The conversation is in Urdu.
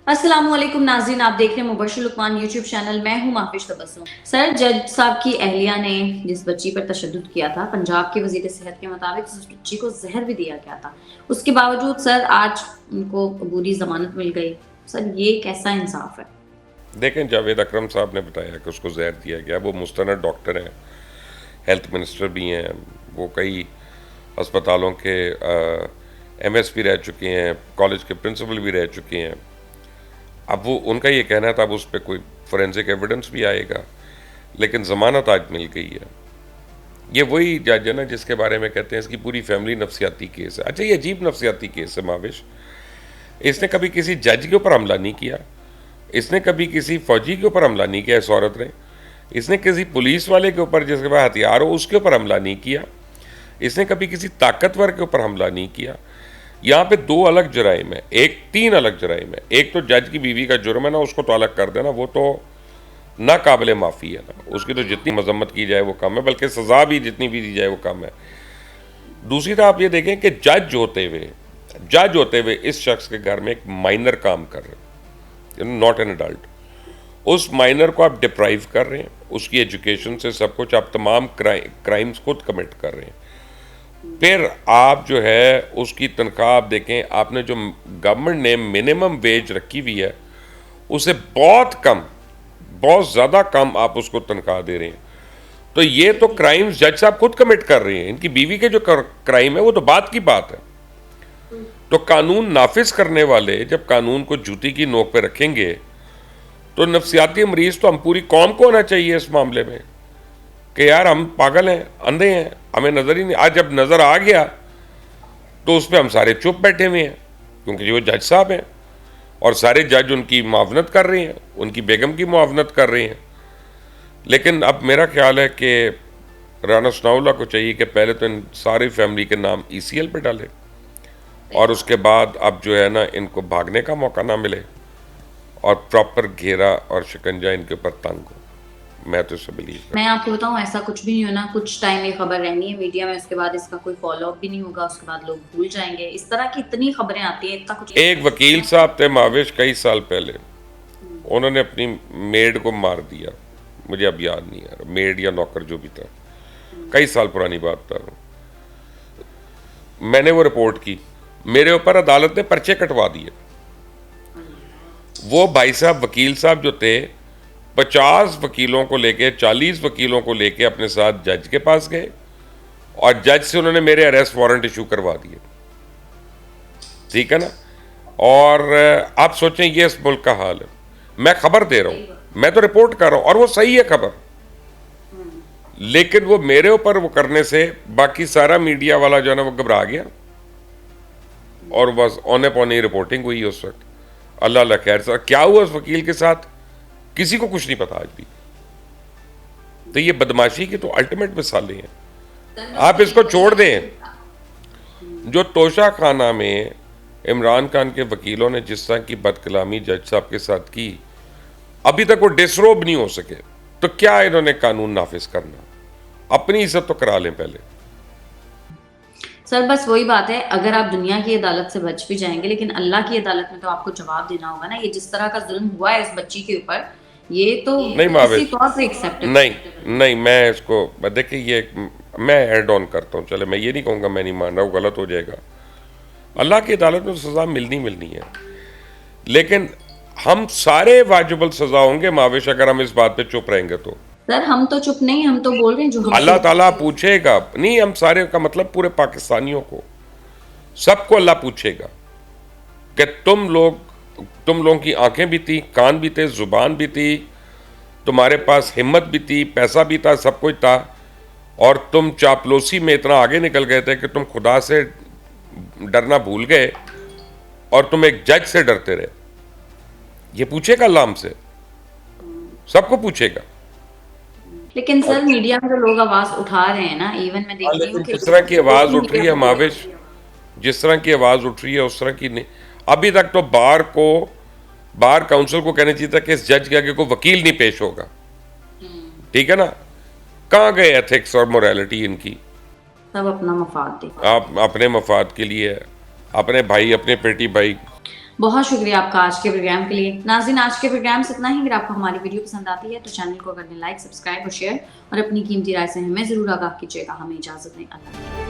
السلام علیکم ناظرین، آپ دیکھ رہے ہیں مبشر لقمان یوٹیوب چینل. میں ہوں محفش تبسم. سر، جج صاحب کی اہلیہ نے جس بچی پر تشدد کیا تھا، پنجاب کے وزیر صحت کے مطابق اس بچی کو زہر بھی دیا گیا تھا. اس کے باوجود سر آج ان کو عبوری ضمانت مل گئی. سر یہ کیسا انصاف ہے؟ دیکھیں، جاوید اکرم صاحب نے بتایا کہ اس کو زہر دیا گیا. وہ مستند ڈاکٹر ہیں، ہیلتھ منسٹر بھی ہیں، وہ کئی اسپتالوں کے ایم ایس بھی رہ چکے ہیں، کالج کے پرنسپل بھی رہ چکے ہیں. اب وہ ان کا یہ کہنا تھا، اب اس پہ کوئی فورینسک ایویڈنس بھی آئے گا، لیکن ضمانت آج مل گئی ہے. یہ وہی جج ہے نا جس کے بارے میں کہتے ہیں اس کی پوری فیملی نفسیاتی کیس ہے. اچھا، یہ عجیب نفسیاتی کیس ہے ماوش. اس نے کبھی کسی جج کے اوپر حملہ نہیں کیا، اس نے کبھی کسی فوجی کے اوپر حملہ نہیں کیا اس عورت نے، اس نے کسی پولیس والے کے اوپر جس کے پاس ہتھیار ہو اس کے اوپر حملہ نہیں کیا، اس نے کبھی کسی طاقتور کے اوپر حملہ نہیں کیا. یہاں پہ دو الگ جرائم ہیں، تین الگ جرائم ہیں. ایک تو جج کی بیوی کا جرم ہے نا، اس کو تو الگ کر دینا، وہ تو ناقابل معافی ہے نا، اس کی تو جتنی مذمت کی جائے وہ کم ہے، بلکہ سزا بھی جتنی بھی دی جائے وہ کم ہے. دوسری طرف آپ یہ دیکھیں کہ جج ہوتے ہوئے اس شخص کے گھر میں ایک مائنر کام کر رہے ہیں، ناٹ این ایڈلٹ. اس مائنر کو آپ ڈپرائیو کر رہے ہیں، اس کی ایجوکیشن سے سب کچھ، آپ تمام کرائمز خود کمٹ کر رہے ہیں. پھر آپ جو ہے اس کی تنخواہ آپ دیکھیں، آپ نے جو گورنمنٹ نے منیمم ویج رکھی ہوئی ہے اسے بہت زیادہ کم آپ اس کو تنخواہ دے رہے ہیں. تو یہ تو کرائمز جج صاحب خود کمٹ کر رہے ہیں. ان کی بیوی کے جو کرائم ہے وہ تو بات کی بات ہے. تو قانون نافذ کرنے والے جب قانون کو جوتی کی نوک پہ رکھیں گے تو نفسیاتی مریض تو ہم پوری قوم کو ہونا چاہیے اس معاملے میں کہ یار ہم پاگل ہیں، اندھے ہیں، ہمیں نظر ہی نہیں. آج جب نظر آ گیا تو اس پہ ہم سارے چپ بیٹھے ہوئے ہیں، کیونکہ وہ جج صاحب ہیں اور سارے جج ان کی معاونت کر رہے ہیں، ان کی بیگم کی معاونت کر رہے ہیں. لیکن اب میرا خیال ہے کہ رانا ثناء اللہ کو چاہیے کہ پہلے تو ان ساری فیملی کے نام ای سی ایل پہ ڈالے، اور اس کے بعد اب جو ہے نا ان کو بھاگنے کا موقع نہ ملے اور پراپر گھیرا اور شکنجہ ان کے اوپر تنگ ہو. میں تو اسے بلیو کرتا ہوں. میں آپ کو بتاؤں ایسا کچھ بھی نہیں ہونا. کچھ ٹائم یہ خبر رہنی ہے میڈیا میں، اس کے بعد اس کا کوئی فالو اپ بھی نہیں ہوگا، اس کے بعد لوگ بھول جائیں گے. اس طرح کی اتنی خبریں آتی ہیں، اتنا کچھ. ایک وکیل صاحب تھے ماوش کئی سال پہلے، انہوں نے اپنی میڈ کو مار دیا، مجھے اب یاد نہیں ہے، میڈ یا نوکر جو بھی تھا، کئی سال پرانی بات بتا رہا ہوں. میں نے وہ رپورٹ کی، میرے اوپر عدالت نے پرچے کٹوا دیے. وہ بھائی صاحب وکیل صاحب جو تھے 50 وکیلوں کو لے کے 40 وکیلوں کو لے کے اپنے ساتھ جج کے پاس گئے اور جج سے انہوں نے میرے اریسٹ وارنٹ ایشو کروا دیے. ٹھیک ہے نا. اور آپ سوچیں یہ اس ملک کا حال ہے. میں خبر دے رہا ہوں، میں تو رپورٹ کر رہا ہوں اور وہ صحیح ہے خبر، لیکن وہ میرے اوپر وہ کرنے سے باقی سارا میڈیا والا جو ہے نا وہ گھبرا گیا اور بس اونے پونے رپورٹنگ ہوئی اس وقت. اللہ اللہ خیر. سر کیا ہوا اس وکیل کے ساتھ کسی کو کچھ نہیں پتا آج بھی. تو یہ بدماشی کی تو الٹیمیٹ مثالیں ہیں. آپ اس کو چھوڑ دیں. جو توشہ خانہ میں عمران خان کے وکیلوں نے جس طرح کی بد کلامی جج صاحب کے ساتھ کی، ابھی تک وہ ڈسروب نہیں ہو سکے. تو کیا انہوں نے قانون نافذ کرنا؟ اپنی عزت تو کرا لیں پہلے. سر بس وہی بات ہے، اگر آپ دنیا کی عدالت سے بچ بھی جائیں گے لیکن اللہ کی عدالت میں تو آپ کو جواب دینا ہوگا نا. یہ جس طرح کا ظلم ہوا ہے اس بچی کے اوپر، یہ تو نہیں کسی ماوش، طور پہ ایکسیپٹ نہیں میں اس کو دیکھیں، یہ میں ایڈ آن کرتا ہوں. چلے میں یہ نہیں کہوں گا میں نہیں مان رہا، وہ غلط ہو جائے گا. اللہ کی عدالت میں سزا ملنی ہے، لیکن ہم سارے واجبل سزا ہوں گے ماوش اگر ہم اس بات پہ چپ رہیں گے. تو سر ہم تو چپ نہیں، ہم تو بول رہے ہیں جو اللہ تعالیٰ پوچھے گا. نہیں، ہم سارے کا مطلب پورے پاکستانیوں کو، سب کو اللہ پوچھے گا کہ تم لوگوں کی آنکھیں بھی تھی، کان بھی تھے، زبان بھی تھی، تمہارے پاس ہمت بھی تھی، پیسہ بھی تھا، سب کچھ تھا، اور تم چاپلوسی میں اتنا آگے نکل گئے تھے کہ تم خدا سے ڈرنا بھول گئے اور تم ایک جج سے ڈرتے رہے. یہ پوچھے گا اللہ ہم سے، سب کو پوچھے گا. لیکن سر میڈیا میں تو لوگ آواز اٹھا رہے ہیں نا. ایون میں دیکھ رہی ہوں کہ جس طرح کی آواز اٹھ رہی ہے ماوش، جس طرح کی آواز اٹھ رہی ہے اس طرح کی نہیں. ابھی تک تو بار کاؤنسل کو کہنا چاہیے تھا کہ اس جج کے آگے کوئی وکیل نہیں پیش ہوگا. ٹھیک ہے نا. کہاں گئے ایتھکس اور موریلٹی ان کی؟ سب اپنا مفاد دیکھ. آپ اپنے مفاد کے لیے، اپنے بھائی، اپنے پیٹی بھائی. بہت شکریہ آپ کا آج کے پروگرام کے لیے. ناظرین آج کے پروگرام سے اتنا ہی. اگر آپ کو ہماری ویڈیو پسند آتی ہے تو چینل کو کر دیں لائک، سبسکرائب اور شیئر، اور اپنی قیمتی رائے سے ہمیں ضرور آگاہ کیجیے گا. ہمیں اجازت دیں. اللہ حافظ.